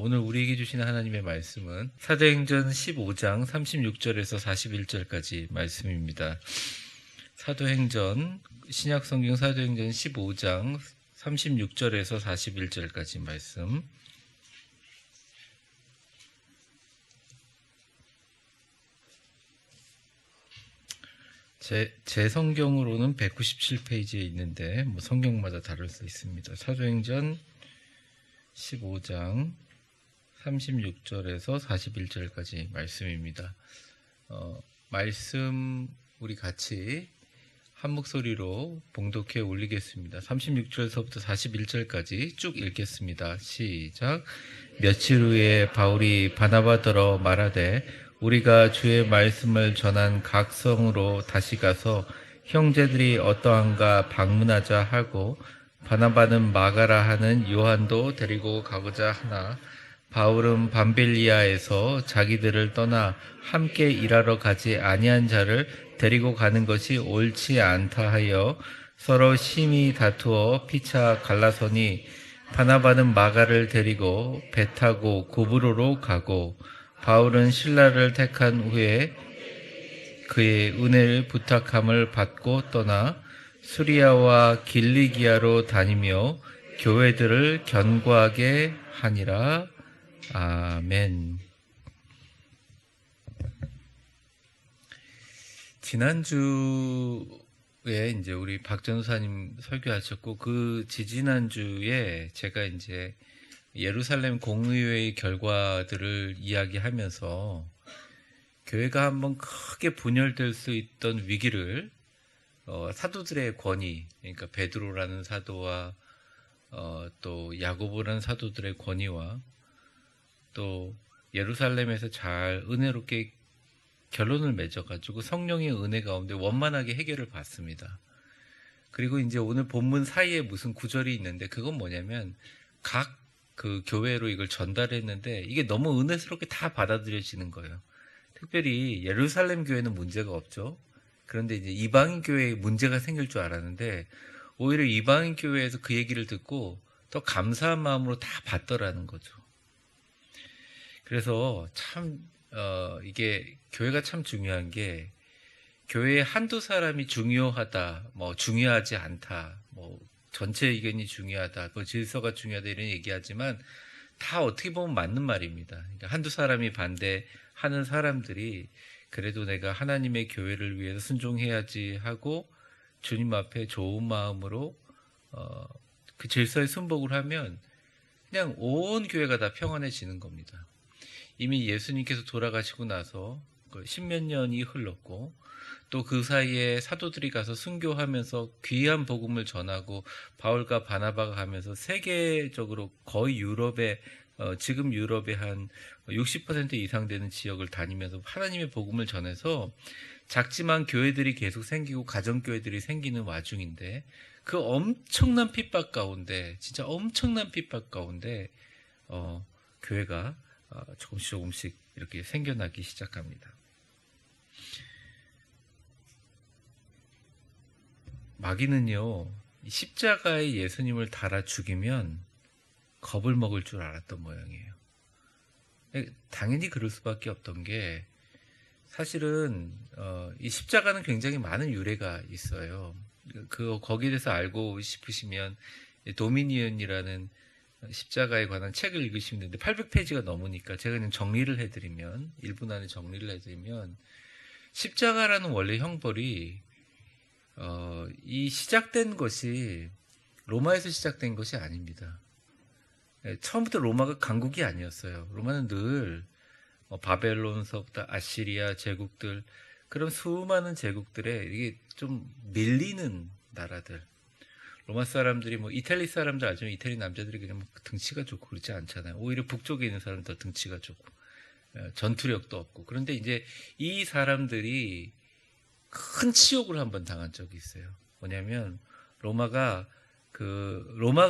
오늘 우리에게 주신 하나님의 말씀은 사도행전 15장 36절에서 41절까지 말씀입니다. 사도행전, 신약성경 사도행전 15장 36절에서 41절까지 말씀. 제 성경으로는 197페이지에 있는데 성경마다 다를 수 있습니다. 사도행전 15장 36절에서 41절까지 말씀입니다. 말씀 우리 같이 한 목소리로 봉독해 올리겠습니다. 36절서부터 41절까지 쭉 읽겠습니다. 시작. 며칠 후에 바울이 바나바더러 말하되 우리가 주의 말씀을 전한 각 성으로 다시 가서 형제들이 어떠한가 방문하자 하고 바나바는 마가라 하는 요한도 데리고 가고자 하나 바울은 밤빌리아에서 자기들을 떠나 함께 일하러 가지 아니한 자를 데리고 가는 것이 옳지 않다 하여 서로 심히 다투어 피차 갈라서니 바나바는 마가를 데리고 배 타고 구브로로 가고 바울은 실라를 택한 후에 그의 은혜를 부탁함을 받고 떠나 수리아와 길리기아로 다니며 교회들을 견고하게 하니라. 아멘. 지난주에 이제 우리 박 전도사님 설교하셨고 그 지지난주에 제가 이제 예루살렘 공의회의 결과들을 이야기하면서 교회가 한번 크게 분열될 수 있던 위기를 사도들의 권위, 그러니까 베드로라는 사도와 또 야고보라는 사도들의 권위와 또 예루살렘에서 잘 은혜롭게 결론을 맺어가지고 성령의 은혜 가운데 원만하게 해결을 받습니다. 그리고 이제 오늘 본문 사이에 무슨 구절이 있는데 그건 뭐냐면 각 그 교회로 이걸 전달했는데 이게 너무 은혜스럽게 다 받아들여지는 거예요. 특별히 예루살렘 교회는 문제가 없죠. 그런데 이제 이방인 교회에 문제가 생길 줄 알았는데 오히려 이방인 교회에서 그 얘기를 듣고 더 감사한 마음으로 다 받더라는 거죠. 그래서 참 이게 교회가 참 중요한 게 교회에 한두 사람이 중요하다, 중요하지 않다, 전체 의견이 중요하다, 질서가 중요하다 이런 얘기하지만 다 어떻게 보면 맞는 말입니다. 그러니까 한두 사람이 반대하는 사람들이 그래도 내가 하나님의 교회를 위해서 순종해야지 하고 주님 앞에 좋은 마음으로 그 질서에 순복을 하면 그냥 온 교회가 다 평안해지는 겁니다. 이미 예수님께서 돌아가시고 나서 십몇 년이 흘렀고 또 그 사이에 사도들이 가서 순교하면서 귀한 복음을 전하고 바울과 바나바가 가면서 세계적으로 거의 유럽에 지금 유럽의 한 60% 이상 되는 지역을 다니면서 하나님의 복음을 전해서 작지만 교회들이 계속 생기고 가정교회들이 생기는 와중인데 그 엄청난 핍박 가운데 진짜 엄청난 핍박 가운데 교회가 조금씩 이렇게 생겨나기 시작합니다. 마귀는요, 십자가에 예수님을 달아 죽이면 겁을 먹을 줄 알았던 모양이에요. 당연히 그럴 수밖에 없던 게 사실은 이 십자가는 굉장히 많은 유래가 있어요. 거기에 대해서 알고 싶으시면 도미니언이라는 십자가에 관한 책을 읽으시면 되는데 800페이지가 넘으니까 제가 그냥 정리를 해드리면 1분 안에 정리를 해드리면 십자가라는 원래 형벌이 이 시작된 것이 로마에서 시작된 것이 아닙니다. 처음부터 로마가 강국이 아니었어요. 로마는 늘 바벨론서부터 아시리아 제국들 그런 수많은 제국들에 이게 좀 밀리는 나라들. 로마 사람들이 이탈리 사람들 알지만 이탈리 남자들이 그냥 등치가 좋고 그렇지 않잖아요. 오히려 북쪽에 있는 사람은 더 등치가 좋고 전투력도 없고. 그런데 이제 이 사람들이 큰 치욕을 한번 당한 적이 있어요. 뭐냐면 로마가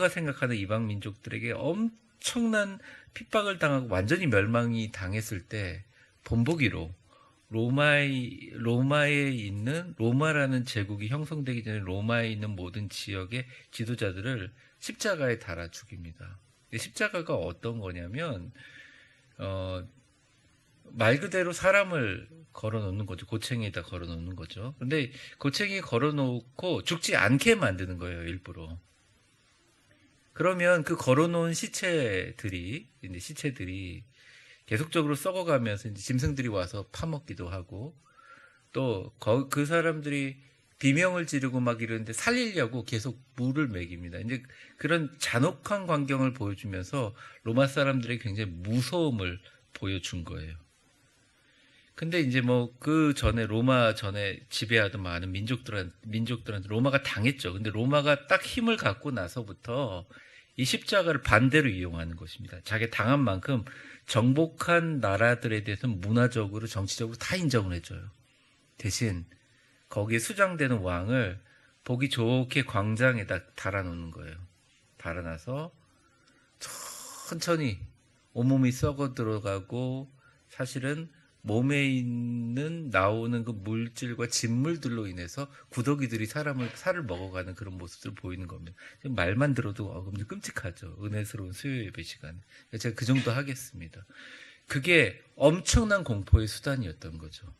생각하는 이방 민족들에게 엄청난 핍박을 당하고 완전히 멸망이 당했을 때 본보기로 로마에 있는 로마라는 제국이 형성되기 전에 로마에 있는 모든 지역의 지도자들을 십자가에 달아 죽입니다. 십자가가 어떤 거냐면 말 그대로 사람을 걸어놓는 거죠. 고챙이에다 걸어놓는 거죠. 근데 고챙이에 걸어놓고 죽지 않게 만드는 거예요, 일부러. 그러면 그 걸어놓은 시체들이 계속적으로 썩어가면서 이제 짐승들이 와서 파먹기도 하고, 또 그 사람들이 비명을 지르고 막 이러는데 살리려고 계속 물을 먹입니다. 이제 그런 잔혹한 광경을 보여주면서 로마 사람들의 굉장히 무서움을 보여준 거예요. 근데 이제 뭐 그 전에 로마 전에 지배하던 많은 민족들한테 로마가 당했죠. 근데 로마가 딱 힘을 갖고 나서부터 이 십자가를 반대로 이용하는 것입니다. 자기 당한 만큼 정복한 나라들에 대해서는 문화적으로 정치적으로 다 인정을 해줘요. 대신 거기에 수장되는 왕을 보기 좋게 광장에다 달아놓는 거예요. 달아놔서 천천히 온몸이 썩어 들어가고, 사실은 몸에 나오는 그 물질과 진물들로 인해서 구더기들이 살을 먹어가는 그런 모습들을 보이는 겁니다. 말만 들어도 끔찍하죠. 은혜스러운 수요 예배 시간에. 제가 그 정도 하겠습니다. 그게 엄청난 공포의 수단이었던 거죠.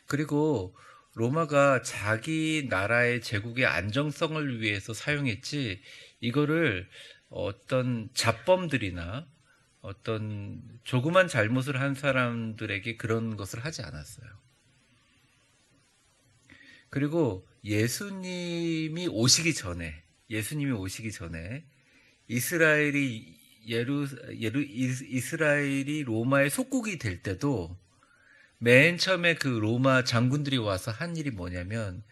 그리고 로마가 자기 나라의 제국의 안정성을 위해서 사용했지, 이거를 어떤 잡범들이나 어떤 조그만 잘못을 한 사람들에게 그런 것을 하지 않았어요. 그리고 예수님이 오시기 전에 이스라엘이 로마의 속국이 될 때도 맨 처음에 그 로마 장군들이 와서 한 일이 뭐냐면,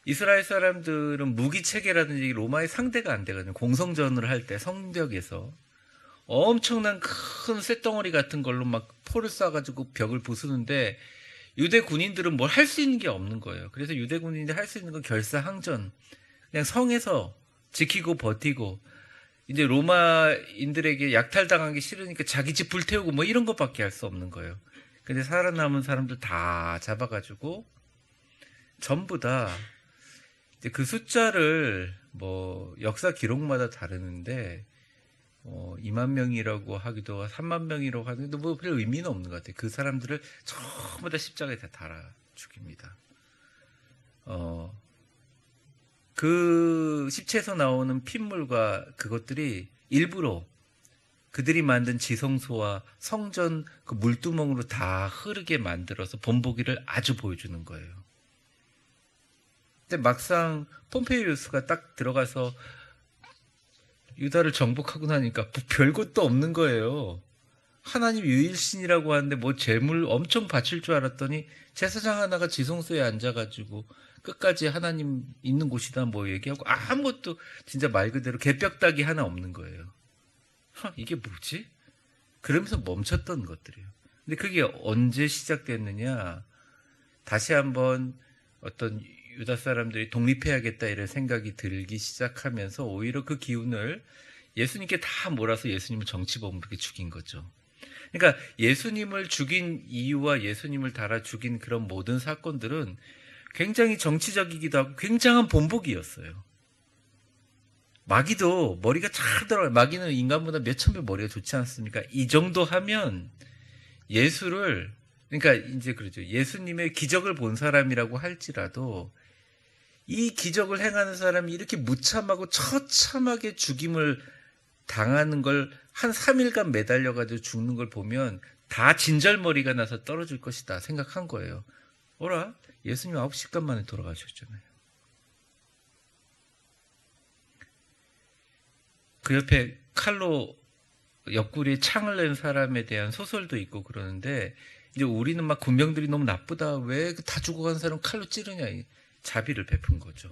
이스라엘 사람들은 무기 체계라든지 로마의 상대가 안 되거든요. 공성전을 할 때 성벽에서 엄청난 큰 쇳덩어리 같은 걸로 막 포를 쏴가지고 벽을 부수는데, 유대 군인들은 뭘 할 수 있는 게 없는 거예요. 그래서 유대 군인들이 할 수 있는 건 결사항전, 그냥 성에서 지키고 버티고, 이제 로마인들에게 약탈당하기 싫으니까 자기 집 불태우고 뭐 이런 것밖에 할 수 없는 거예요. 근데 살아남은 사람들 다 잡아가지고 전부 다 이제 그 숫자를 뭐 역사 기록마다 다르는데 2만 명이라고 하기도 하고 3만 명이라고 하는데 뭐 별 의미는 없는 것 같아요. 그 사람들을 전부 다 십자가에 다 달아 죽입니다. 그 십체에서 나오는 핏물과 그것들이 일부러 그들이 만든 지성소와 성전 그 물두멍으로 다 흐르게 만들어서 본보기를 아주 보여주는 거예요. 근데 막상 폼페이우스가 딱 들어가서 유다를 정복하고 나니까 별것도 없는 거예요. 하나님 유일신이라고 하는데 뭐 재물 엄청 바칠 줄 알았더니 제사장 하나가 지성소에 앉아가지고 끝까지 하나님 있는 곳이다 뭐 얘기하고 아무것도 진짜 말 그대로 개벽다기 하나 없는 거예요. 이게 뭐지? 그러면서 멈췄던 것들이에요. 근데 그게 언제 시작됐느냐? 다시 한번 어떤 유다 사람들이 독립해야겠다 이런 생각이 들기 시작하면서 오히려 그 기운을 예수님께 다 몰아서 예수님을 정치범으로 죽인 거죠. 그러니까 예수님을 죽인 이유와 예수님을 달아 죽인 그런 모든 사건들은 굉장히 정치적이기도 하고 굉장한 본보기였어요. 마귀도 머리가 잘 들어가요. 마귀는 인간보다 몇천 배 머리가 좋지 않습니까? 이 정도 하면 그러니까 이제 그러죠. 예수님의 기적을 본 사람이라고 할지라도 이 기적을 행하는 사람이 이렇게 무참하고 처참하게 죽임을 당하는 걸 한 3일간 매달려가지고 죽는 걸 보면 다 진절머리가 나서 떨어질 것이다 생각한 거예요. 어라? 예수님 9시간 만에 돌아가셨잖아요. 그 옆에 칼로 옆구리에 창을 낸 사람에 대한 소설도 있고 그러는데, 이제 우리는 막 군병들이 너무 나쁘다, 왜 다 죽어간 사람 칼로 찌르냐, 자비를 베푼 거죠.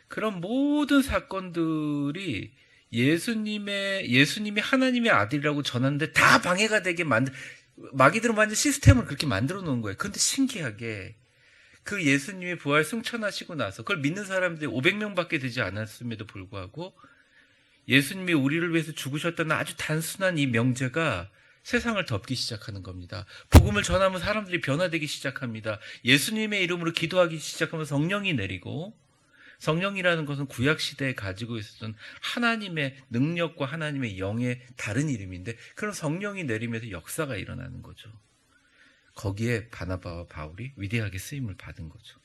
그런 모든 사건들이 예수님이 하나님의 아들이라고 전하는데 다 방해가 되게 마귀들은 완전 시스템을 그렇게 만들어 놓은 거예요. 그런데 신기하게 그 예수님이 부활 승천하시고 나서 그걸 믿는 사람들이 500명밖에 되지 않았음에도 불구하고 예수님이 우리를 위해서 죽으셨다는 아주 단순한 이 명제가 세상을 덮기 시작하는 겁니다. 복음을 전하면 사람들이 변화되기 시작합니다. 예수님의 이름으로 기도하기 시작하면 성령이 내리고 성령이라는 것은 구약 시대에 가지고 있었던 하나님의 능력과 하나님의 영의 다른 이름인데 그런 성령이 내리면서 역사가 일어나는 거죠. 거기에 바나바와 바울이 위대하게 쓰임을 받은 거죠.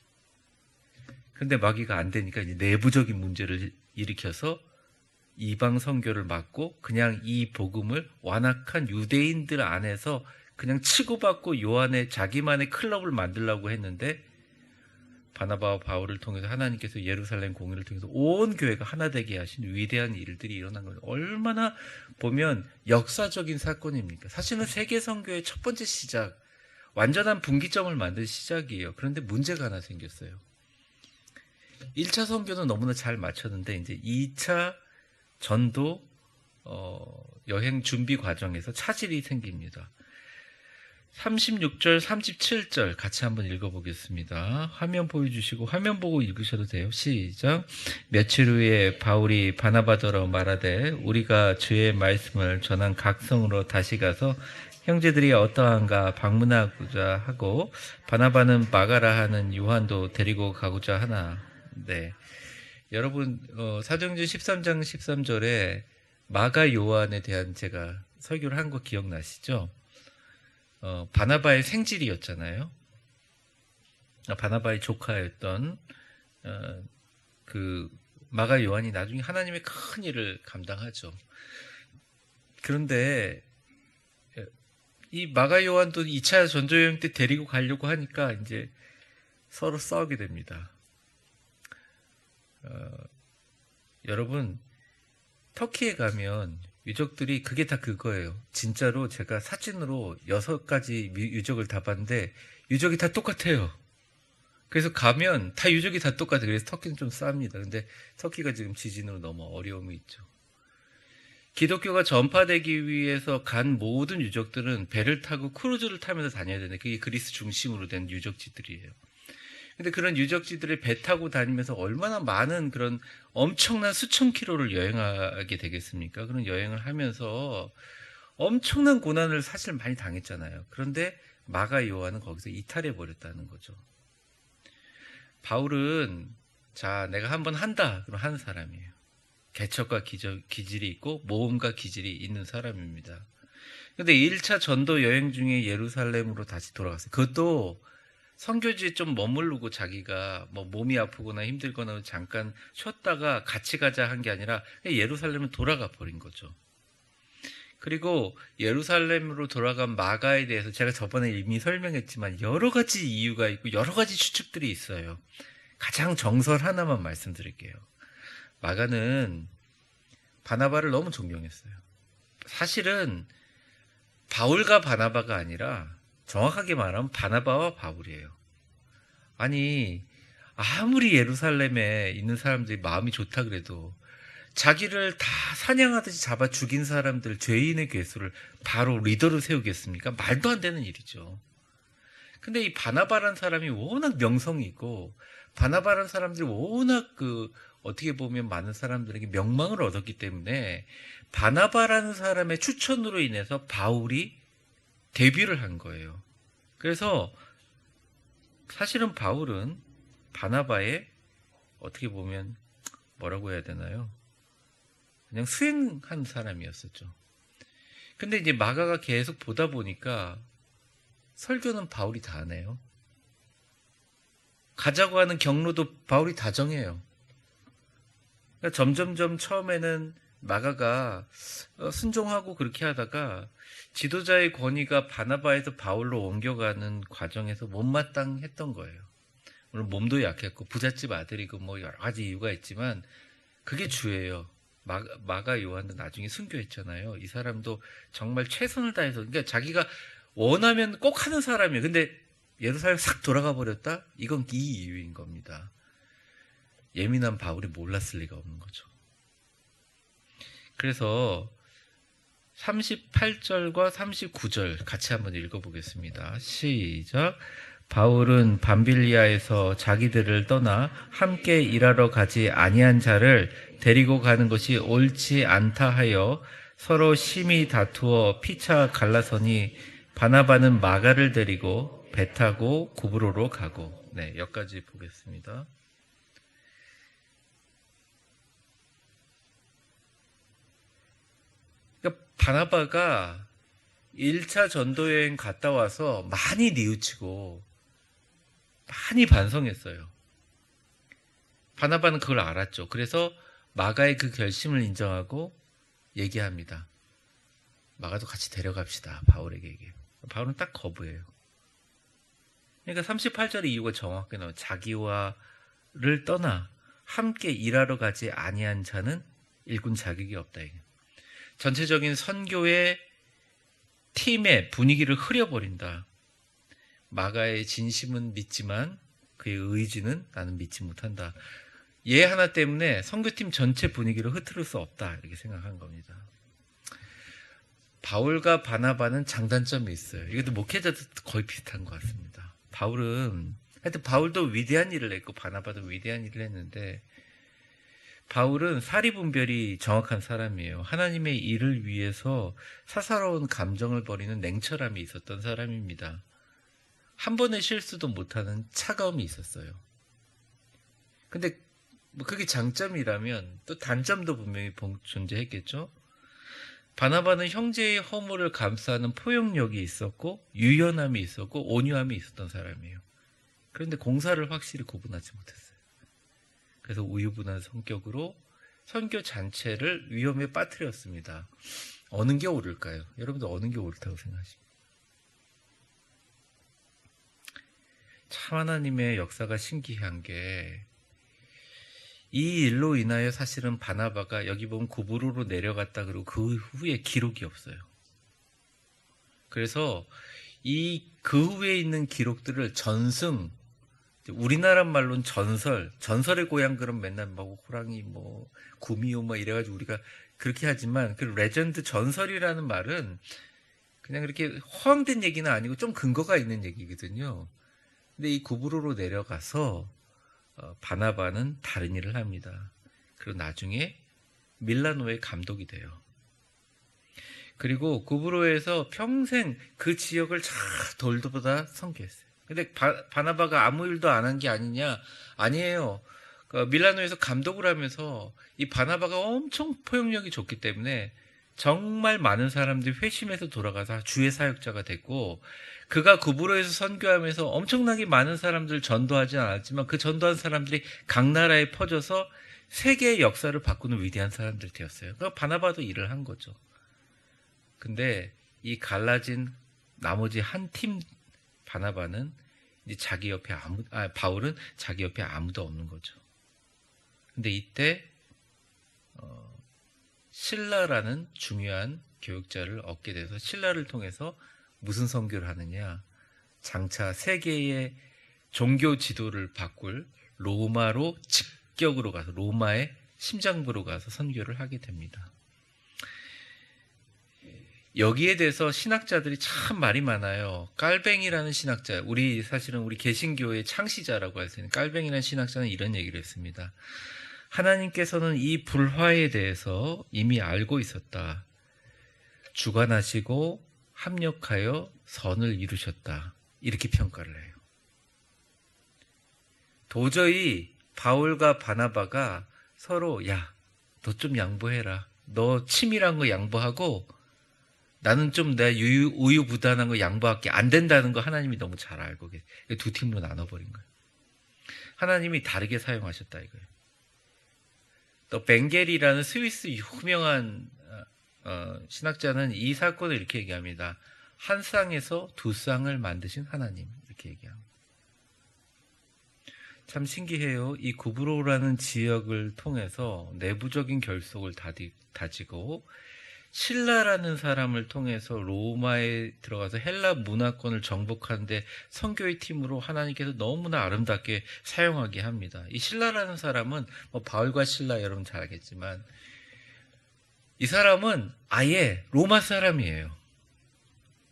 그런데 마귀가 안 되니까 이제 내부적인 문제를 일으켜서 이방 선교를 막고 그냥 이 복음을 완악한 유대인들 안에서 그냥 치고받고 요한의 자기만의 클럽을 만들려고 했는데 바나바와 바울을 통해서 하나님께서 예루살렘 공의를 통해서 온 교회가 하나 되게 하신 위대한 일들이 일어난 거예요. 얼마나 보면 역사적인 사건입니까? 사실은 세계 선교의 첫 번째 시작, 완전한 분기점을 만든 시작이에요. 그런데 문제가 하나 생겼어요. 1차 선교는 너무나 잘 마쳤는데 이제 2차 전도 여행 준비 과정에서 차질이 생깁니다. 36절, 37절 같이 한번 읽어보겠습니다. 화면 보여주시고 화면 보고 읽으셔도 돼요. 시작. 며칠 후에 바울이 바나바더러 말하되 우리가 주의 말씀을 전한 각 성으로 다시 가서 형제들이 어떠한가 방문하고자 하고 바나바는 마가라 하는 요한도 데리고 가고자 하나. 네, 여러분 사도행전 13장 13절에 마가 요한에 대한 제가 설교를 한 거 기억나시죠? 바나바의 생질이었잖아요. 바나바의 조카였던 그 마가 요한이 나중에 하나님의 큰 일을 감당하죠. 그런데 이 마가 요한도 2차 전도여행 때 데리고 가려고 하니까 이제 서로 싸우게 됩니다. 여러분 터키에 가면 유적들이 그게 다 그거예요. 진짜로 제가 사진으로 6가지 유적을 다 봤는데 유적이 다 똑같아요. 그래서 가면 다 유적이 다 똑같아요. 그래서 터키는 좀 쌉니다. 근데 터키가 지금 지진으로 너무 어려움이 있죠. 기독교가 전파되기 위해서 간 모든 유적들은 배를 타고 크루즈를 타면서 다녀야 되는데 그게 그리스 중심으로 된 유적지들이에요. 근데 그런 유적지들을 배 타고 다니면서 얼마나 많은 그런 엄청난 수천 킬로를 여행하게 되겠습니까? 그런 여행을 하면서 엄청난 고난을 사실 많이 당했잖아요. 그런데 마가 요한은 거기서 이탈해 버렸다는 거죠. 바울은 자, 내가 한번 한다. 그럼 하는 사람이에요. 개척과 기질이 있고 모험과 기질이 있는 사람입니다. 근데 1차 전도 여행 중에 예루살렘으로 다시 돌아갔어요. 그것도 선교지에 좀 머무르고 자기가 뭐 몸이 아프거나 힘들거나 잠깐 쉬었다가 같이 가자 한 게 아니라 예루살렘을 돌아가 버린 거죠. 그리고 예루살렘으로 돌아간 마가에 대해서 제가 저번에 이미 설명했지만 여러 가지 이유가 있고 여러 가지 추측들이 있어요. 가장 정설 하나만 말씀드릴게요. 마가는 바나바를 너무 존경했어요. 사실은 바울과 바나바가 아니라 정확하게 말하면 바나바와 바울이에요. 아니 아무리 예루살렘에 있는 사람들이 마음이 좋다 그래도 자기를 다 사냥하듯이 잡아 죽인 사람들 죄인의 괴수를 바로 리더로 세우겠습니까? 말도 안 되는 일이죠. 근데 이 바나바라는 사람이 워낙 명성이 있고 바나바라는 사람들이 워낙 어떻게 보면 많은 사람들에게 명망을 얻었기 때문에 바나바라는 사람의 추천으로 인해서 바울이 데뷔를 한 거예요. 그래서 사실은 바울은 바나바의 어떻게 보면 뭐라고 해야 되나요? 그냥 수행한 사람이었었죠. 근데 이제 마가가 계속 보다 보니까 설교는 바울이 다 하네요. 가자고 하는 경로도 바울이 다 정해요. 그러니까 점점점 처음에는 마가가 순종하고 그렇게 하다가 지도자의 권위가 바나바에서 바울로 옮겨가는 과정에서 못마땅했던 거예요. 물론 몸도 약했고 부잣집 아들이고 뭐 여러 가지 이유가 있지만 그게 주예요. 마가 요한도 나중에 순교했잖아요. 이 사람도 정말 최선을 다해서 그러니까 자기가 원하면 꼭 하는 사람이에요. 근데 예루살렘 싹 돌아가 버렸다? 이건 이 이유인 겁니다. 예민한 바울이 몰랐을 리가 없는 거죠. 그래서 38절과 39절 같이 한번 읽어보겠습니다. 시작. 바울은 밤빌리아에서 자기들을 떠나 함께 일하러 가지 아니한 자를 데리고 가는 것이 옳지 않다 하여 서로 심히 다투어 피차 갈라서니 바나바는 마가를 데리고 배 타고 구브로로 가고. 네, 여기까지 보겠습니다. 그러니까 바나바가 1차 전도 여행 갔다 와서 많이 뉘우치고 많이 반성했어요. 바나바는 그걸 알았죠. 그래서 마가의 그 결심을 인정하고 얘기합니다. 마가도 같이 데려갑시다. 바울에게 얘기해요. 바울은 딱 거부해요. 그러니까 38절의 이유가 정확하게 나와요. 자기와를 떠나 함께 일하러 가지 아니한 자는 일군 자격이 없다. 전체적인 선교의 팀의 분위기를 흐려버린다. 마가의 진심은 믿지만 그의 의지는 나는 믿지 못한다. 얘 하나 때문에 선교팀 전체 분위기를 흐트릴 수 없다. 이렇게 생각한 겁니다. 바울과 바나바는 장단점이 있어요. 이것도 목회자도 거의 비슷한 것 같습니다. 하여튼 바울도 위대한 일을 했고 바나바도 위대한 일을 했는데, 바울은 사리분별이 정확한 사람이에요. 하나님의 일을 위해서 사사로운 감정을 버리는 냉철함이 있었던 사람입니다. 한 번의 실수도 못하는 차가움이 있었어요. 근데 뭐 그게 장점이라면 또 단점도 분명히 존재했겠죠. 바나바는 형제의 허물을 감싸는 포용력이 있었고 유연함이 있었고 온유함이 있었던 사람이에요. 그런데 공사를 확실히 구분하지 못했어요. 그래서 우유부단한 성격으로 선교 잔체를 위험에 빠뜨렸습니다. 어느 게 옳을까요? 여러분들 어느 게 옳다고 생각하십니까? 참 하나님의 역사가 신기한 게, 이 일로 인하여 사실은 바나바가 여기 보면 구브로로 내려갔다 그러고 그 후에 기록이 없어요. 그래서 그 후에 있는 기록들을 전승, 우리나라 말로는 전설의 고향 그럼 맨날 뭐 호랑이 뭐 구미호 뭐 이래가지고 우리가 그렇게 하지만, 그 레전드 전설이라는 말은 그냥 그렇게 허황된 얘기는 아니고 좀 근거가 있는 얘기거든요. 근데 이 구브로로 내려가서 바나바는 다른 일을 합니다. 그리고 나중에 밀라노의 감독이 돼요. 그리고 구브로에서 평생 그 지역을 잘 돌보다 선교했어요. 근데 바나바가 아무 일도 안 한 게 아니냐? 아니에요. 밀라노에서 감독을 하면서 이 바나바가 엄청 포용력이 좋기 때문에 정말 많은 사람들이 회심해서 돌아가서 주의 사역자가 됐고, 그가 구브로에서 선교하면서 엄청나게 많은 사람들을 전도하지 않았지만 그 전도한 사람들이 각 나라에 퍼져서 세계의 역사를 바꾸는 위대한 사람들이 되었어요. 그러니까 바나바도 일을 한 거죠. 근데 이 갈라진 나머지 한 팀 바나바는 이제 바울은 자기 옆에 아무도 없는 거죠. 근데 이때 신라라는 중요한 교육자를 얻게 돼서 신라를 통해서 무슨 선교를 하느냐? 장차 세계의 종교 지도를 바꿀 로마로 직격으로 가서 로마의 심장부로 가서 선교를 하게 됩니다. 여기에 대해서 신학자들이 참 말이 많아요. 깔뱅이라는 신학자, 사실은 우리 개신교의 창시자라고 할 수 있는 깔뱅이라는 신학자는 이런 얘기를 했습니다. 하나님께서는 이 불화에 대해서 이미 알고 있었다. 주관하시고 합력하여 선을 이루셨다. 이렇게 평가를 해요. 도저히 바울과 바나바가 서로 너 좀 양보해라. 너 치밀한 거 양보하고 나는 좀 내 우유부단한 거 양보할게. 안 된다는 거 하나님이 너무 잘 알고 계세요. 두 팀으로 나눠버린 거예요. 하나님이 다르게 사용하셨다 이거예요. 또 벵겔이라는 스위스 유명한 신학자는 이 사건을 이렇게 얘기합니다. 한 쌍에서 두 쌍을 만드신 하나님, 이렇게 얘기합니다. 참 신기해요. 이 구브로라는 지역을 통해서 내부적인 결속을 다지고 신라라는 사람을 통해서 로마에 들어가서 헬라 문화권을 정복하는데 선교의 팀으로 하나님께서 너무나 아름답게 사용하게 합니다. 이 신라라는 사람은 뭐 바울과 신라 여러분 잘 알겠지만 이 사람은 아예 로마 사람이에요.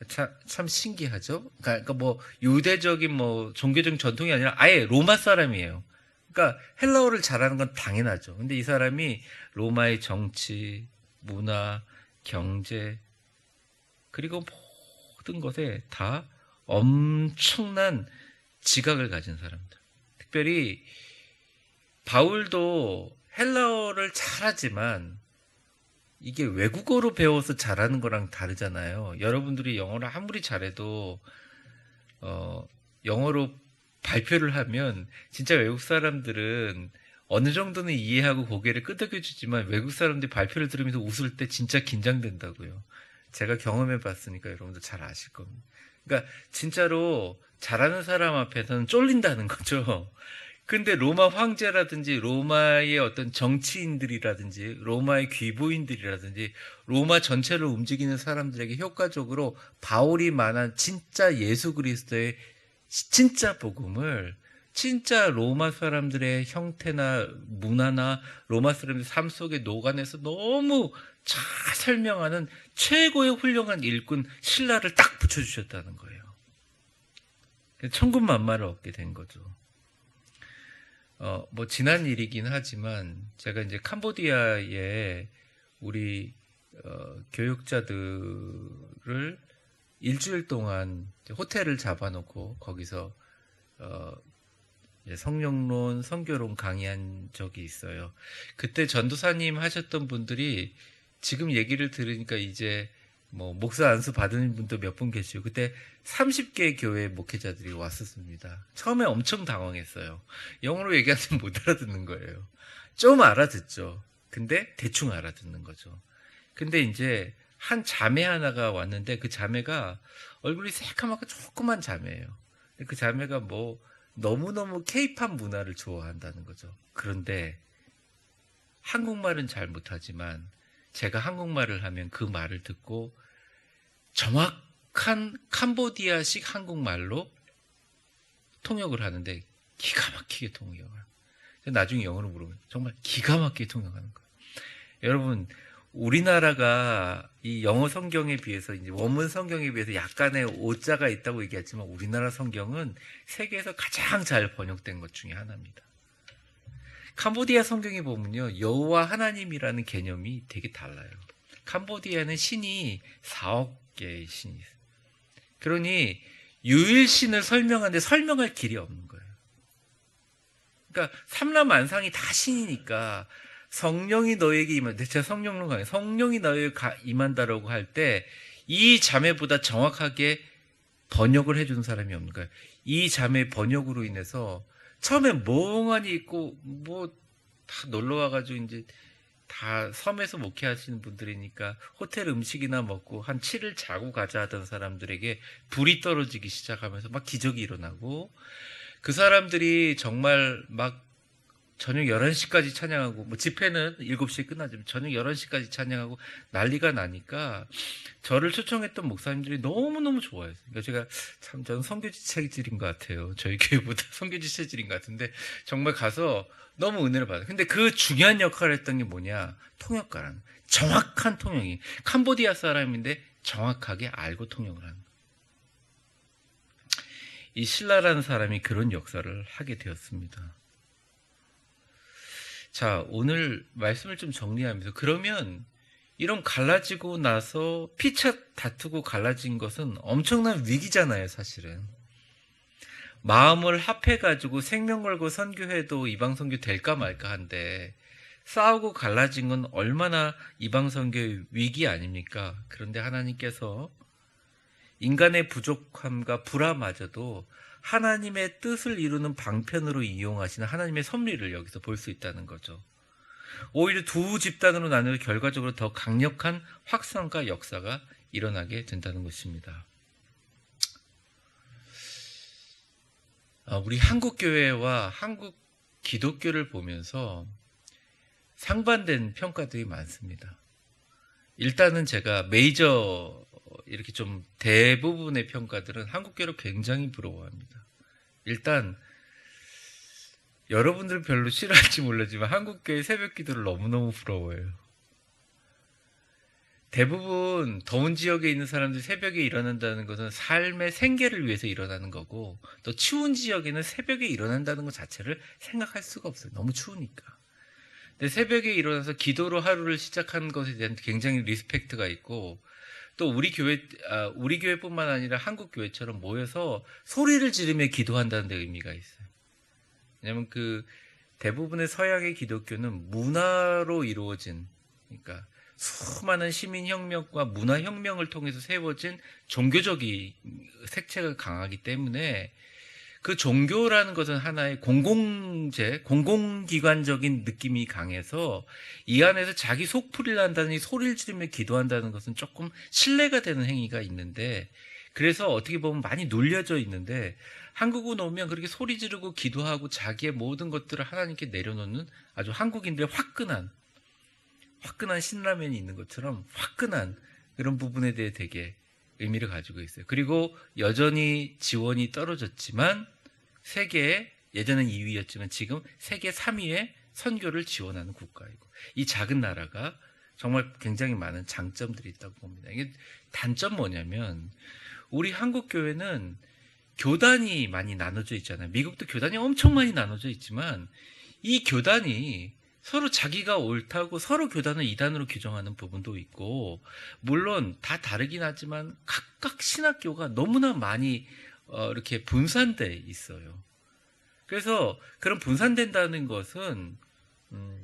참 신기하죠? 그러니까 뭐 유대적인 뭐 종교적인 전통이 아니라 아예 로마 사람이에요. 그러니까 헬라어를 잘하는 건 당연하죠. 근데 이 사람이 로마의 정치, 문화, 경제 그리고 모든 것에 다 엄청난 지각을 가진 사람들. 특별히 바울도 헬라어를 잘하지만 이게 외국어로 배워서 잘하는 거랑 다르잖아요. 여러분들이 영어를 아무리 잘해도 영어로 발표를 하면 진짜 외국 사람들은 어느 정도는 이해하고 고개를 끄덕여 주지만 외국 사람들이 발표를 들으면서 웃을 때 진짜 긴장된다고요. 제가 경험해 봤으니까 여러분들 잘 아실 겁니다. 그러니까 진짜로 잘하는 사람 앞에서는 쫄린다는 거죠. 근데 로마 황제라든지 로마의 어떤 정치인들이라든지 로마의 귀부인들이라든지 로마 전체를 움직이는 사람들에게 효과적으로 바울이 말한 진짜 예수 그리스도의 진짜 복음을 진짜 로마 사람들의 형태나 문화나 로마 사람들의 삶 속에 녹아내서 너무 잘 설명하는 최고의 훌륭한 일꾼 신라를 딱 붙여주셨다는 거예요. 천군만마를 얻게 된 거죠. 뭐 지난 일이긴 하지만 제가 이제 캄보디아에 우리 교육자들을 일주일 동안 호텔을 잡아놓고 거기서 성령론, 선교론 강의한 적이 있어요. 그때 전도사님 하셨던 분들이 지금 얘기를 들으니까 이제 뭐 목사 안수 받은 분도 몇 분 계시고 그때 30개 교회 목회자들이 왔었습니다. 처음에 엄청 당황했어요. 영어로 얘기하면 못 알아듣는 거예요. 좀 알아듣죠. 근데 대충 알아듣는 거죠. 근데 이제 한 자매 하나가 왔는데 그 자매가 얼굴이 새까맣고 조그만 자매예요. 그 자매가 뭐 너무너무 케이팝 문화를 좋아한다는 거죠. 그런데 한국말은 잘 못하지만 제가 한국말을 하면 그 말을 듣고 정확한 캄보디아식 한국말로 통역을 하는데 기가 막히게 통역을 해요. 나중에 영어로 물으면 정말 기가 막히게 통역하는 거예요. 여러분, 우리나라가 이 영어 성경에 비해서 이제 원문 성경에 비해서 약간의 오자가 있다고 얘기했지만 우리나라 성경은 세계에서 가장 잘 번역된 것 중에 하나입니다. 캄보디아 성경에 보면요, 여호와 하나님이라는 개념이 되게 달라요. 캄보디아는 신이 4억 개의 신이 있어요. 그러니 유일신을 설명하는데 설명할 길이 없는 거예요. 그러니까 삼라만상이 다 신이니까 성령이 너에게 임한다. 제가 성령론 강의, 성령이 너에게 임한다라고 할 때 이 자매보다 정확하게 번역을 해주는 사람이 없는 거예요. 이 자매 번역으로 인해서 처음에 멍하니 있고 뭐 다 놀러 와가지고 이제 다 섬에서 목회하시는 분들이니까 호텔 음식이나 먹고 한 7일 자고 가자 하던 사람들에게 불이 떨어지기 시작하면서 막 기적이 일어나고 그 사람들이 정말 막 저녁 11시까지 찬양하고 뭐 집회는 7시에 끝나지만 저녁 11시까지 찬양하고 난리가 나니까 저를 초청했던 목사님들이 너무너무 좋아했어요. 그러니까 제가 참 저는 선교지 체질인 것 같아요. 저희 교회보다 선교지 체질인 것 같은데 정말 가서 너무 은혜를 받아요. 근데 그 중요한 역할을 했던 게 뭐냐? 통역가라는 정확한 통역이 캄보디아 사람인데 정확하게 알고 통역을 하는 거예요. 이 신라라는 사람이 그런 역사를 하게 되었습니다. 자, 오늘 말씀을 좀 정리하면서 그러면 이런 갈라지고 나서 피차 다투고 갈라진 것은 엄청난 위기잖아요, 사실은. 마음을 합해가지고 생명 걸고 선교해도 이방 선교 될까 말까 한데 싸우고 갈라진 건 얼마나 이방 선교의 위기 아닙니까? 그런데 하나님께서 인간의 부족함과 불화마저도 하나님의 뜻을 이루는 방편으로 이용하시는 하나님의 섭리를 여기서 볼 수 있다는 거죠. 오히려 두 집단으로 나누어 결과적으로 더 강력한 확산과 역사가 일어나게 된다는 것입니다. 우리 한국교회와 한국 기독교를 보면서 상반된 평가들이 많습니다. 일단은 제가 메이저 이렇게 좀 대부분의 평가들은 한국교회를 굉장히 부러워합니다. 일단 여러분들은 별로 싫어할지 몰라지만 한국교회 새벽기도를 너무너무 부러워해요. 대부분 더운 지역에 있는 사람들이 새벽에 일어난다는 것은 삶의 생계를 위해서 일어나는 거고 또 추운 지역에는 새벽에 일어난다는 것 자체를 생각할 수가 없어요. 너무 추우니까. 근데 새벽에 일어나서 기도로 하루를 시작하는 것에 대한 굉장히 리스펙트가 있고 또 우리 교회뿐만 아니라 한국 교회처럼 모여서 소리를 지르며 기도한다는 데 의미가 있어요. 왜냐하면 그 대부분의 서양의 기독교는 문화로 이루어진, 그러니까 수많은 시민혁명과 문화혁명을 통해서 세워진 종교적인 색채가 강하기 때문에 그 종교라는 것은 하나의 공공재, 공공기관적인 느낌이 강해서 이 안에서 자기 속풀이를 한다니 소리를 지르며 기도한다는 것은 조금 신뢰가 되는 행위가 있는데, 그래서 어떻게 보면 많이 눌려져 있는데, 한국은 오면 그렇게 소리 지르고 기도하고 자기의 모든 것들을 하나님께 내려놓는 아주 한국인들의 화끈한 신라면이 있는 것처럼 화끈한 그런 부분에 대해 되게 의미를 가지고 있어요. 그리고 여전히 지원이 떨어졌지만 세계에, 예전엔 2위였지만 지금 세계 3위의 선교를 지원하는 국가이고, 이 작은 나라가 정말 굉장히 많은 장점들이 있다고 봅니다. 이게 단점 뭐냐면, 우리 한국 교회는 교단이 많이 나눠져 있잖아요. 미국도 교단이 엄청 많이 나눠져 있지만 이 교단이 서로 자기가 옳다고 서로 교단을 이단으로 규정하는 부분도 있고, 물론 다 다르긴 하지만 각각 신학교가 너무나 많이 이렇게 분산돼 있어요. 그래서 그런 분산된다는 것은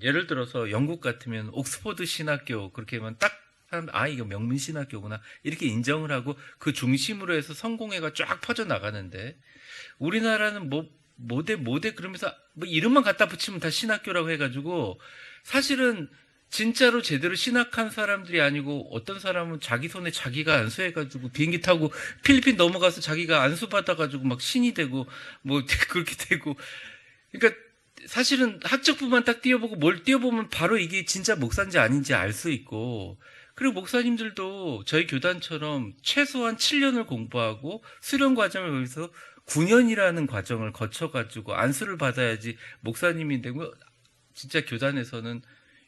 예를 들어서 영국 같으면 옥스퍼드 신학교 그렇게 하면 딱 이거 명문 신학교구나 이렇게 인정을 하고 그 중심으로 해서 성공회가 쫙 퍼져 나가는데, 우리나라는 모대 그러면서 뭐 이름만 갖다 붙이면 다 신학교라고 해가지고, 사실은 진짜로 제대로 신학한 사람들이 아니고 어떤 사람은 자기 손에 자기가 안수해가지고 비행기 타고 필리핀 넘어가서 자기가 안수 받아가지고 막 신이 되고 뭐 그렇게 되고, 그러니까 사실은 학적부만 딱 띄워보고 뭘 띄워보면 바로 이게 진짜 목사인지 아닌지 알 수 있고, 그리고 목사님들도 저희 교단처럼 최소한 7년을 공부하고 수련 과정을 여기서 9년이라는 과정을 거쳐가지고 안수를 받아야지 목사님이 되고, 진짜 교단에서는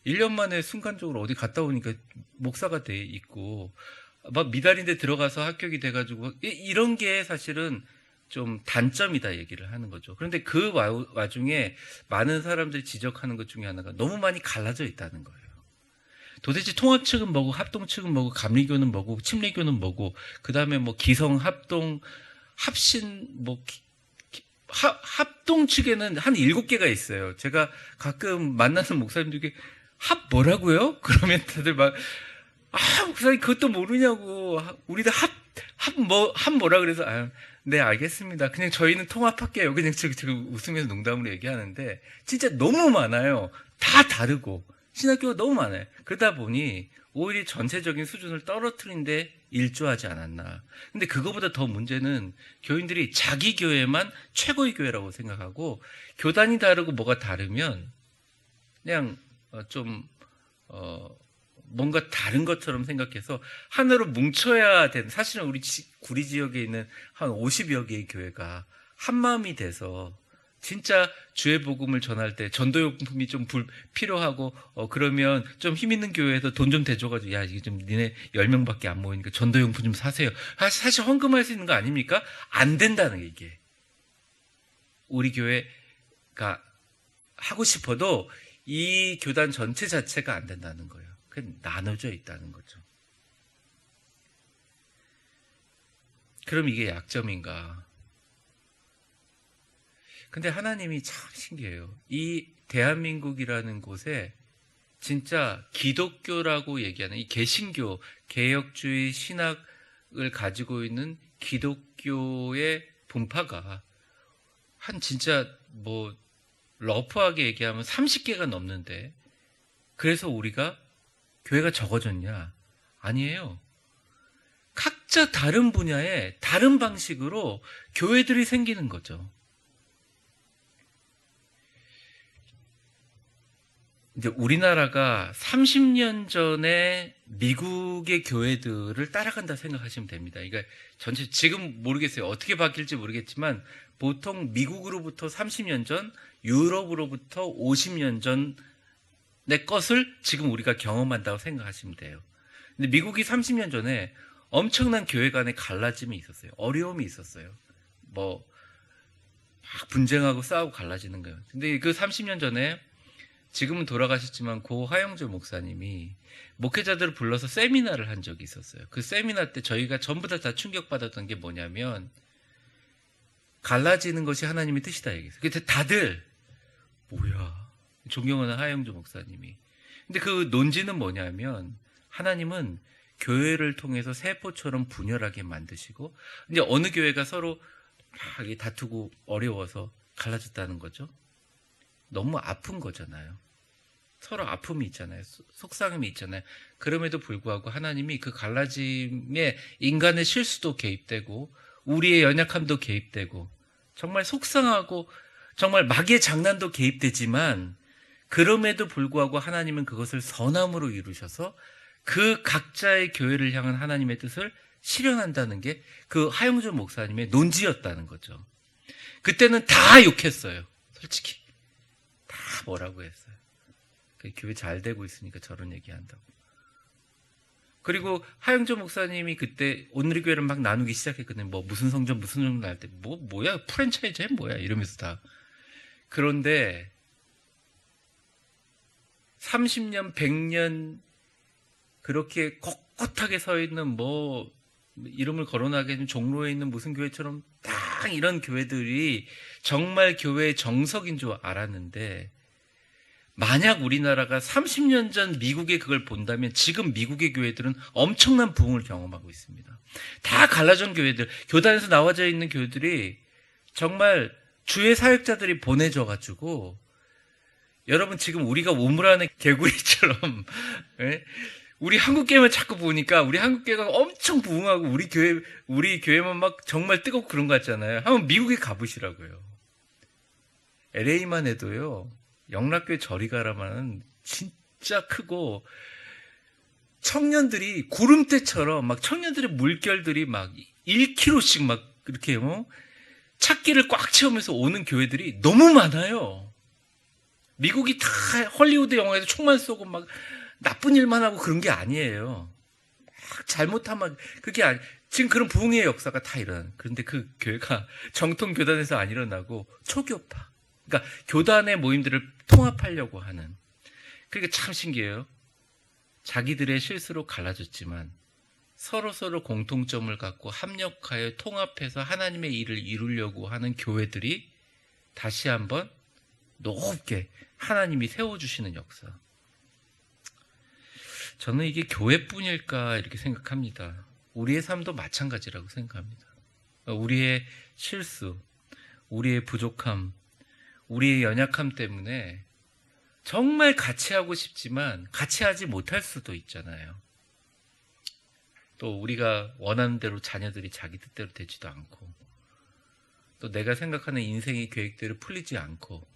1년 만에 순간적으로 어디 갔다 오니까 목사가 돼 있고, 막 미달인데 들어가서 합격이 돼가지고, 이런 게 사실은 좀 단점이다 얘기를 하는 거죠. 그런데 그 와중에 많은 사람들이 지적하는 것 중에 하나가 너무 많이 갈라져 있다는 거예요. 도대체 통합 측은 뭐고, 합동 측은 뭐고, 감리교는 뭐고, 침례교는 뭐고, 그 다음에 뭐 기성, 합동, 합신, 뭐 합동 측에는 한 7개가 있어요. 제가 가끔 만나는 목사님들에게 합 뭐라고요? 그러면 다들 막, 목사님 그것도 모르냐고. 우리도 합 뭐라 그래서, 네, 알겠습니다. 그냥 저희는 통합할게요. 그냥 지금 웃으면서 농담으로 얘기하는데, 진짜 너무 많아요. 다 다르고. 신학교가 너무 많아요. 그러다 보니 오히려 전체적인 수준을 떨어뜨린데 일조하지 않았나. 근데 그거보다 더 문제는 교인들이 자기 교회만 최고의 교회라고 생각하고, 교단이 다르고 뭐가 다르면 그냥 뭔가 다른 것처럼 생각해서 하나로 뭉쳐야 되는, 사실은 우리 구리 지역에 있는 한 50여 개의 교회가 한 마음이 돼서 진짜 주의 복음을 전할 때 전도용품이 좀 필요하고, 그러면 좀 힘 있는 교회에서 돈 좀 대줘가지고, 야, 이게 좀 니네 10명밖에 안 모이니까 전도용품 좀 사세요. 사실 헌금할 수 있는 거 아닙니까? 안 된다는 게, 이게. 우리 교회가 하고 싶어도 이 교단 전체 자체가 안 된다는 거예요. 그냥 나눠져 있다는 거죠. 그럼 이게 약점인가? 근데 하나님이 참 신기해요. 이 대한민국이라는 곳에 진짜 기독교라고 얘기하는 이 개신교, 개혁주의 신학을 가지고 있는 기독교의 분파가 한 진짜 뭐 러프하게 얘기하면 30개가 넘는데, 그래서 우리가 교회가 적어졌냐? 아니에요. 각자 다른 분야에 다른 방식으로 교회들이 생기는 거죠. 이제 우리나라가 30년 전에 미국의 교회들을 따라간다 생각하시면 됩니다. 그러니까 전체, 지금 모르겠어요. 어떻게 바뀔지 모르겠지만 보통 미국으로부터 30년 전, 유럽으로부터 50년 전의 것을 지금 우리가 경험한다고 생각하시면 돼요. 근데 미국이 30년 전에 엄청난 교회 간의 갈라짐이 있었어요. 어려움이 있었어요. 뭐 막 분쟁하고 싸우고 갈라지는 거예요. 근데 그 30년 전에, 지금은 돌아가셨지만 고 하영조 목사님이 목회자들을 불러서 세미나를 한 적이 있었어요. 그 세미나 때 저희가 전부 다 충격받았던 게 뭐냐면, 갈라지는 것이 하나님의 뜻이다 얘기했어요. 근데 다들 뭐야, 존경하는 하영조 목사님이. 근데 그 논지는 뭐냐면, 하나님은 교회를 통해서 세포처럼 분열하게 만드시고, 이제 어느 교회가 서로 막 다투고 어려워서 갈라졌다는 거죠. 너무 아픈 거잖아요. 서로 아픔이 있잖아요. 속상함이 있잖아요. 그럼에도 불구하고 하나님이 그 갈라짐에 인간의 실수도 개입되고 우리의 연약함도 개입되고 정말 속상하고 정말 마귀의 장난도 개입되지만, 그럼에도 불구하고 하나님은 그것을 선함으로 이루셔서 그 각자의 교회를 향한 하나님의 뜻을 실현한다는 게 그 하용준 목사님의 논지였다는 거죠. 그때는 다 욕했어요. 솔직히 다 뭐라고 했어요. 교회 잘 되고 있으니까 저런 얘기한다고. 그리고 하영조 목사님이 그때 온누리 교회를 막 나누기 시작했거든요. 뭐 무슨 성전 날 때 뭐야 프랜차이즈야 뭐야 이러면서 다. 그런데 30년 100년 그렇게 꼿꼿하게 서 있는 뭐 이름을 거론하게 된 종로에 있는 무슨 교회처럼 딱 이런 교회들이 정말 교회의 정석인 줄 알았는데, 만약 우리나라가 30년 전 미국의 그걸 본다면 지금 미국의 교회들은 엄청난 부흥을 경험하고 있습니다. 다 갈라진 교회들, 교단에서 나와져 있는 교회들이 정말 주의 사역자들이 보내져가지고, 여러분 지금 우리가 우물 안의 개구리처럼 우리 한국교회만 자꾸 보니까 우리 한국교회가 엄청 부흥하고 우리 교회만 막 정말 뜨겁고 그런 것 같잖아요. 한번 미국에 가보시라고요. LA만 해도요, 영락교회 저리 가라마는 진짜 크고, 청년들이 구름대처럼 막 청년들의 물결들이 막 1km씩 막 이렇게 찾기를 꽉 채우면서 오는 교회들이 너무 많아요. 미국이 다 헐리우드 영화에서 총만 쏘고 막 나쁜 일만 하고 그런 게 아니에요. 막 잘못하면 그게 지금 그런 부흥의 역사가 다 일어나는. 그런데 그 교회가 정통 교단에서 안 일어나고 초교파, 그러니까 교단의 모임들을 통합하려고 하는. 그러니까 참 신기해요. 자기들의 실수로 갈라졌지만 서로 공통점을 갖고 합력하여 통합해서 하나님의 일을 이루려고 하는 교회들이 다시 한번 높게 하나님이 세워주시는 역사. 저는 이게 교회뿐일까 이렇게 생각합니다. 우리의 삶도 마찬가지라고 생각합니다. 우리의 실수, 우리의 부족함, 우리의 연약함 때문에 정말 같이 하고 싶지만 같이 하지 못할 수도 있잖아요. 또 우리가 원하는 대로 자녀들이 자기 뜻대로 되지도 않고, 또 내가 생각하는 인생의 계획대로 풀리지 않고,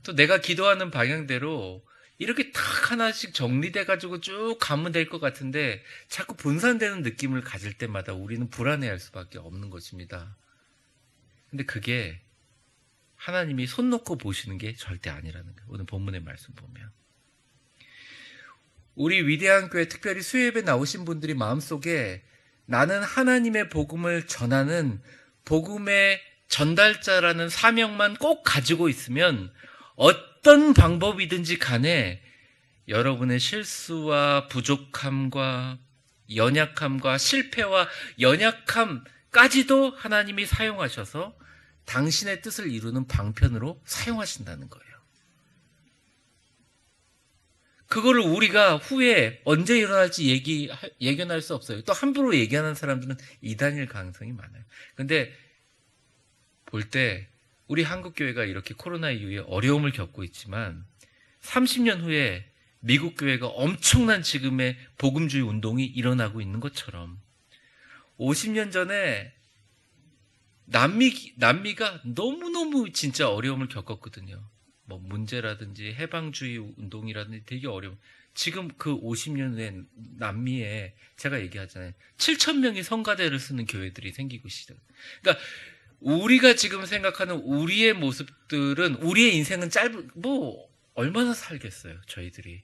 또 내가 기도하는 방향대로 이렇게 탁 하나씩 정리돼가지고 쭉 가면 될 것 같은데 자꾸 분산되는 느낌을 가질 때마다 우리는 불안해할 수밖에 없는 것입니다. 근데 그게 하나님이 손 놓고 보시는 게 절대 아니라는 거예요. 오늘 본문의 말씀 보면 우리 위대한 교회, 특별히 수요예배 나오신 분들이 마음속에 나는 하나님의 복음을 전하는 복음의 전달자라는 사명만 꼭 가지고 있으면 어떤 방법이든지 간에 여러분의 실수와 부족함과 연약함과 실패와 연약함까지도 하나님이 사용하셔서 당신의 뜻을 이루는 방편으로 사용하신다는 거예요. 그거를 우리가 후에 언제 일어날지 예견할 수 없어요. 또 함부로 얘기하는 사람들은 이단일 가능성이 많아요. 근데 볼 때 우리 한국교회가 이렇게 코로나 이후에 어려움을 겪고 있지만 30년 후에 미국 교회가 엄청난 지금의 복음주의 운동이 일어나고 있는 것처럼 50년 전에 남미가 너무너무 진짜 어려움을 겪었거든요. 뭐 문제라든지 해방주의 운동이라든지 되게 어려움. 지금 그 50년 후에 남미에 제가 얘기하잖아요. 7,000명이 성가대를 쓰는 교회들이 생기고 시작. 그러니까 우리가 지금 생각하는 우리의 모습들은 우리의 인생은 뭐 얼마나 살겠어요, 저희들이.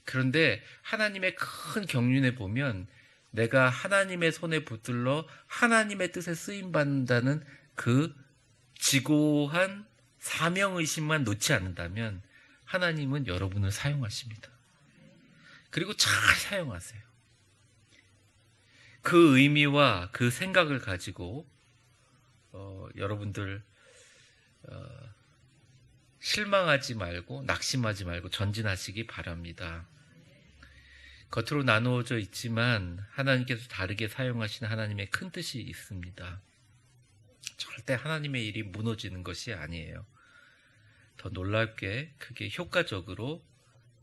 그런데 하나님의 큰 경륜에 보면 내가 하나님의 손에 붙들러 하나님의 뜻에 쓰임 받는다는 그 지고한 사명의식만 놓지 않는다면 하나님은 여러분을 사용하십니다. 그리고 잘 사용하세요. 그 의미와 그 생각을 가지고 여러분들 실망하지 말고 낙심하지 말고 전진하시기 바랍니다. 겉으로 나누어져 있지만 하나님께서 다르게 사용하시는 하나님의 큰 뜻이 있습니다. 절대 하나님의 일이 무너지는 것이 아니에요. 더 놀랍게 크게 효과적으로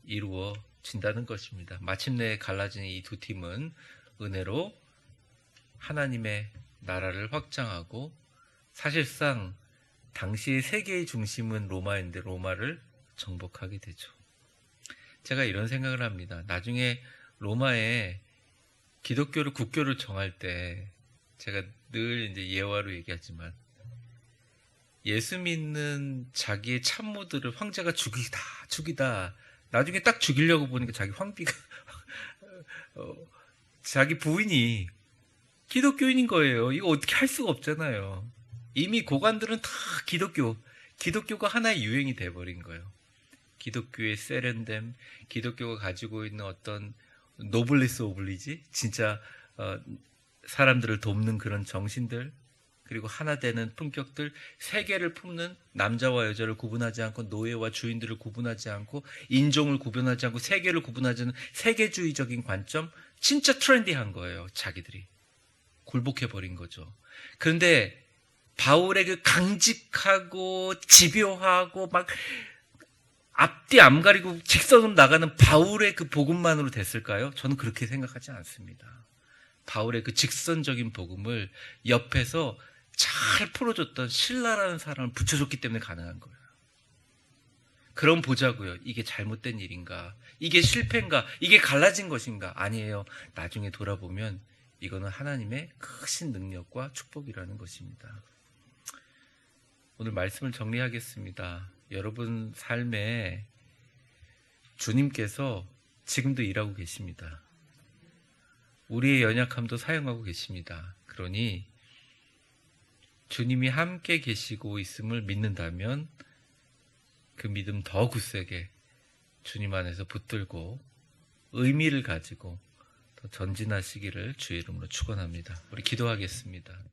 이루어진다는 것입니다. 마침내 갈라진 이 두 팀은 은혜로 하나님의 나라를 확장하고, 사실상 당시의 세계의 중심은 로마인데 로마를 정복하게 되죠. 제가 이런 생각을 합니다. 나중에 로마에 기독교를 국교를 정할 때, 제가 늘 이제 예화로 얘기하지만, 예수 믿는 자기의 참모들을 황제가 죽이다. 나중에 딱 죽이려고 보니까 자기 황비가 자기 부인이 기독교인인 거예요. 이거 어떻게 할 수가 없잖아요. 이미 고관들은 다 기독교가 하나의 유행이 돼버린 거예요. 기독교의 세련됨, 기독교가 가지고 있는 어떤 노블리스 오블리지, 진짜 사람들을 돕는 그런 정신들, 그리고 하나 되는 품격들, 세계를 품는, 남자와 여자를 구분하지 않고 노예와 주인들을 구분하지 않고 인종을 구분하지 않고 세계를 구분하지 않는 세계주의적인 관점, 진짜 트렌디한 거예요. 자기들이 굴복해버린 거죠. 그런데 바울의 그 강직하고 집요하고 막 앞뒤 안 가리고 직선으로 나가는 바울의 그 복음만으로 됐을까요? 저는 그렇게 생각하지 않습니다. 바울의 그 직선적인 복음을 옆에서 잘 풀어줬던 실라라는 사람을 붙여줬기 때문에 가능한 거예요. 그럼 보자고요. 이게 잘못된 일인가? 이게 실패인가? 이게 갈라진 것인가? 아니에요. 나중에 돌아보면 이거는 하나님의 크신 능력과 축복이라는 것입니다. 오늘 말씀을 정리하겠습니다. 여러분 삶에 주님께서 지금도 일하고 계십니다. 우리의 연약함도 사용하고 계십니다. 그러니 주님이 함께 계시고 있음을 믿는다면 그 믿음 더 굳세게 주님 안에서 붙들고 의미를 가지고 더 전진하시기를 주의 이름으로 축원합니다. 우리 기도하겠습니다.